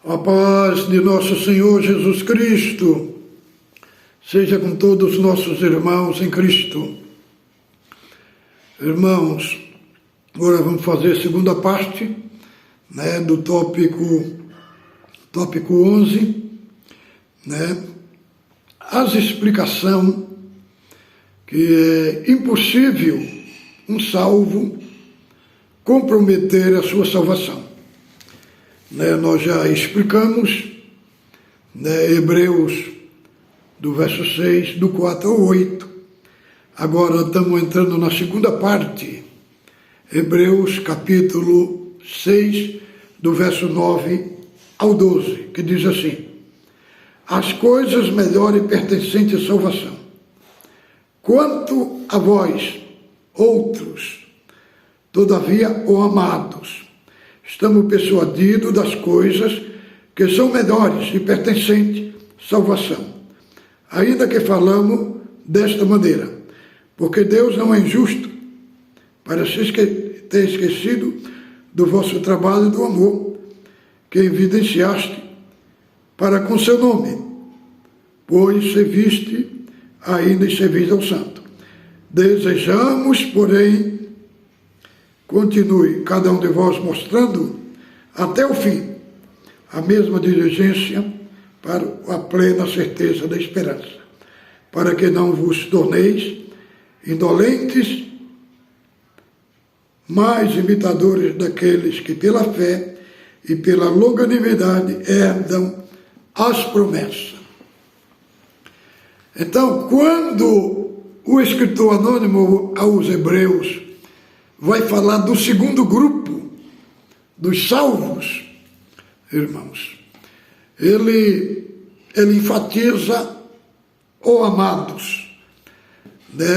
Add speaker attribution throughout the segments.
Speaker 1: A paz de nosso Senhor Jesus Cristo seja com todos os nossos irmãos em Cristo. Irmãos, agora vamos fazer a segunda parte, do tópico 11, as explicação que é impossível um salvo comprometer a sua salvação. Nós já explicamos, Hebreus, do verso 6, do 4 ao 8. Agora estamos entrando na segunda parte, Hebreus capítulo 6, do verso 9 ao 12, que diz assim: as coisas melhores pertencentes à salvação. Quanto a vós, outros, todavia, ó amados, estamos persuadidos das coisas que são melhores e pertencentes à salvação, ainda que falamos desta maneira, porque Deus não é injusto para se ter esquecido do vosso trabalho e do amor que evidenciaste para com seu nome, pois serviste ainda e servis ao santo. Desejamos, porém, continue cada um de vós mostrando até o fim a mesma diligência para a plena certeza da esperança, para que não vos torneis indolentes, mas imitadores daqueles que pela fé e pela longanimidade herdam as promessas. Então, quando o escritor anônimo aos Hebreus vai falar do segundo grupo, dos salvos, irmãos, ele enfatiza os amados,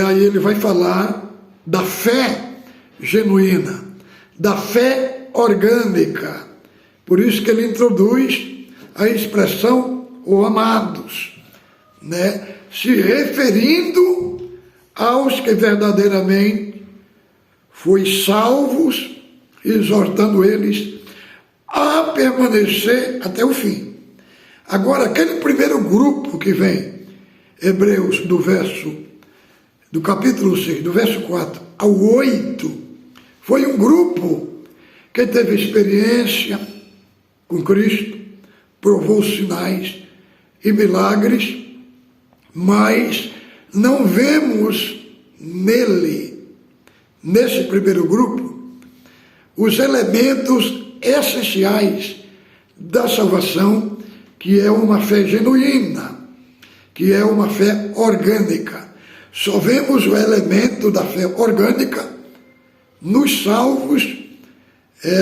Speaker 1: aí ele vai falar da fé genuína, da fé orgânica, por isso que ele introduz a expressão os amados, se referindo aos que verdadeiramente foi salvos, exortando eles a permanecer até o fim. Agora, aquele primeiro grupo que vem, Hebreus, do capítulo 6, do verso 4 ao 8, foi um grupo que teve experiência com Cristo, provou sinais e milagres, mas não vemos nesse primeiro grupo, os elementos essenciais da salvação, que é uma fé genuína, que é uma fé orgânica. Só vemos o elemento da fé orgânica nos salvos,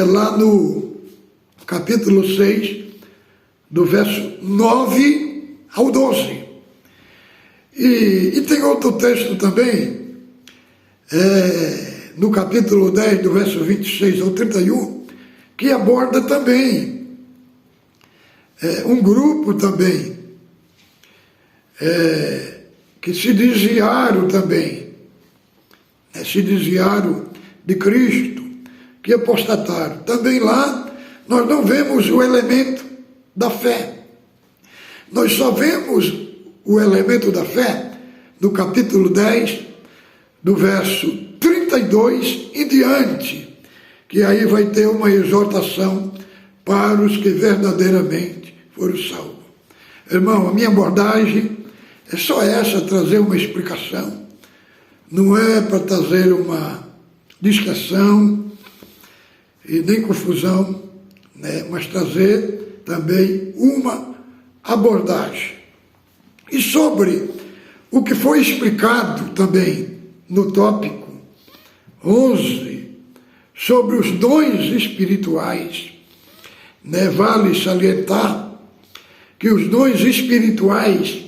Speaker 1: lá no capítulo 6, do verso 9 ao 12. E tem outro texto também, no capítulo 10, do verso 26 ao 31, que aborda também um grupo também, que se desviaram também, se desviaram de Cristo, que apostataram. Também lá nós não vemos o elemento da fé. Nós só vemos o elemento da fé no capítulo 10, do verso 32 em diante, que aí vai ter uma exortação para os que verdadeiramente foram salvos. Irmão, a minha abordagem é só essa, trazer uma explicação. Não é para trazer uma distração e nem confusão, mas trazer também uma abordagem. E sobre o que foi explicado também no tópico 11, sobre os dons espirituais, vale salientar que os dons espirituais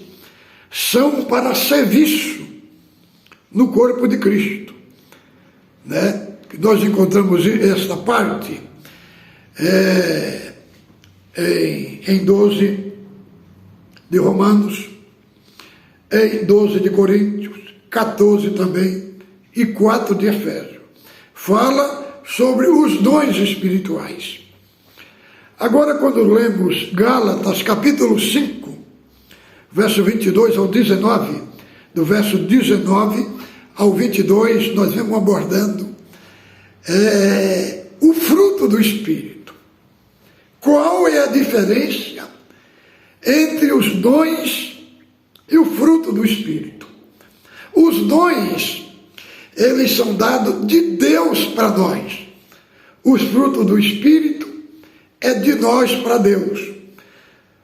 Speaker 1: são para serviço no corpo de Cristo. Nós encontramos esta parte em 12 de Romanos, em 12 de Coríntios, 14 também, e 4 de Efésios. Fala sobre os dons espirituais. Agora, quando lemos Gálatas, capítulo 5, verso 22 ao 19, do verso 19 ao 22, nós vamos abordando o fruto do Espírito. Qual é a diferença entre os dons e o fruto do Espírito? Os dons, eles são dados de Deus para nós. Os frutos do Espírito é de nós para Deus.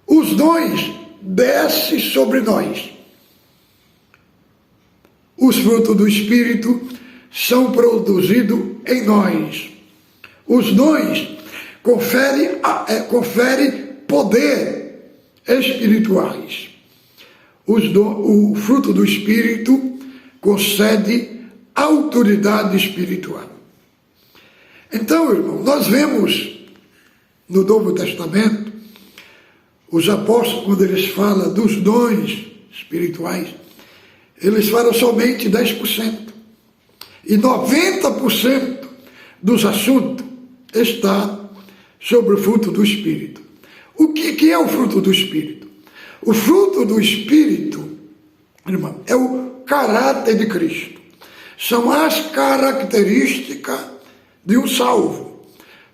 Speaker 1: Os dons descem sobre nós. Os frutos do Espírito são produzidos em nós. Os dons conferem poder espirituais. O fruto do Espírito concede autoridade espiritual. Então, irmão, nós vemos no Novo Testamento, os apóstolos, quando eles falam dos dons espirituais, eles falam somente 10%. E 90% dos assuntos está sobre o fruto do Espírito. O que é o fruto do Espírito? O fruto do Espírito, irmão, é o caráter de Cristo. São as características de um salvo.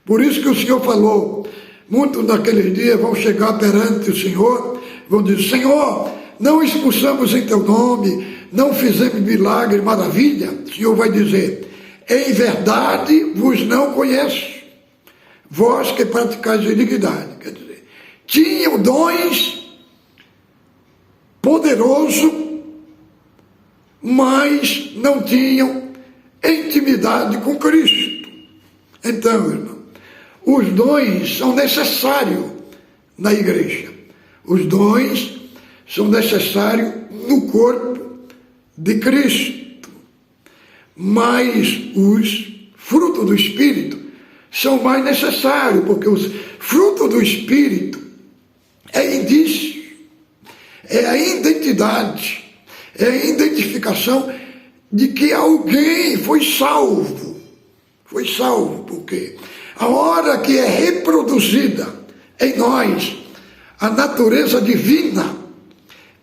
Speaker 1: Por isso que o Senhor falou, muitos naqueles dias vão chegar perante o Senhor, vão dizer, Senhor, não expulsamos em teu nome, não fizemos milagre, maravilha. O Senhor vai dizer, em verdade vos não conheço, vós que praticais a iniquidade. Quer dizer, tinham dons poderosos, mas não tinham intimidade com Cristo. Então, irmão, os dons são necessários na igreja. Os dons são necessários no corpo de Cristo. Mas os frutos do Espírito são mais necessários, porque os frutos do Espírito é indício, é a identidade, é a identificação de que alguém foi salvo. Foi salvo, porque a hora que é reproduzida em nós a natureza divina,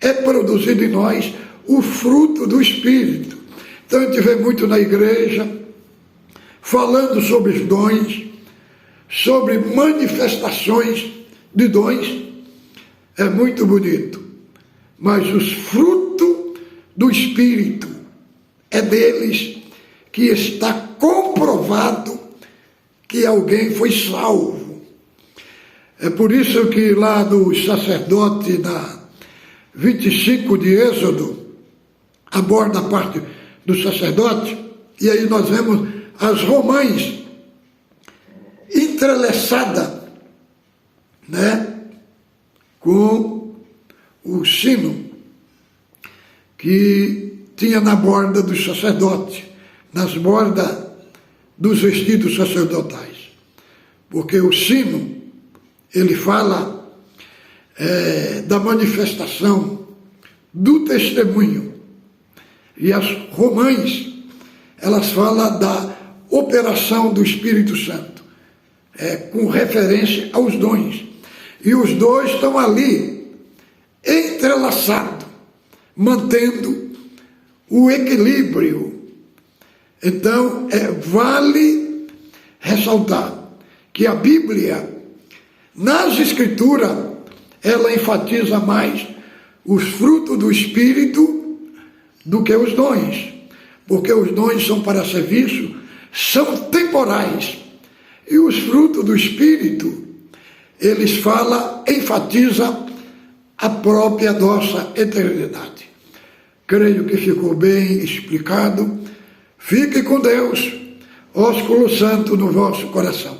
Speaker 1: é produzido em nós o fruto do Espírito. Então a gente vê muito na igreja, falando sobre os dons, sobre manifestações de dons, é muito bonito. Mas os frutos do Espírito, é deles que está comprovado que alguém foi salvo. É por isso que lá no sacerdote, na 25 de Êxodo, aborda a parte do sacerdote, e aí nós vemos as romãs entrelaçadas, né, com o sino que tinha na borda do sacerdote, nas bordas dos vestidos sacerdotais. Porque o sino, ele fala da manifestação do testemunho. E as romãs, elas falam da operação do Espírito Santo, com referência aos dons. E os dois estão ali, entrelaçados, mantendo o equilíbrio. Então, vale ressaltar que a Bíblia, nas Escrituras, ela enfatiza mais os frutos do Espírito do que os dons, porque os dons são para serviço, são temporais, e os frutos do Espírito, eles falam, enfatizam a própria nossa eternidade. Creio que ficou bem explicado. Fique com Deus, ósculo santo no vosso coração.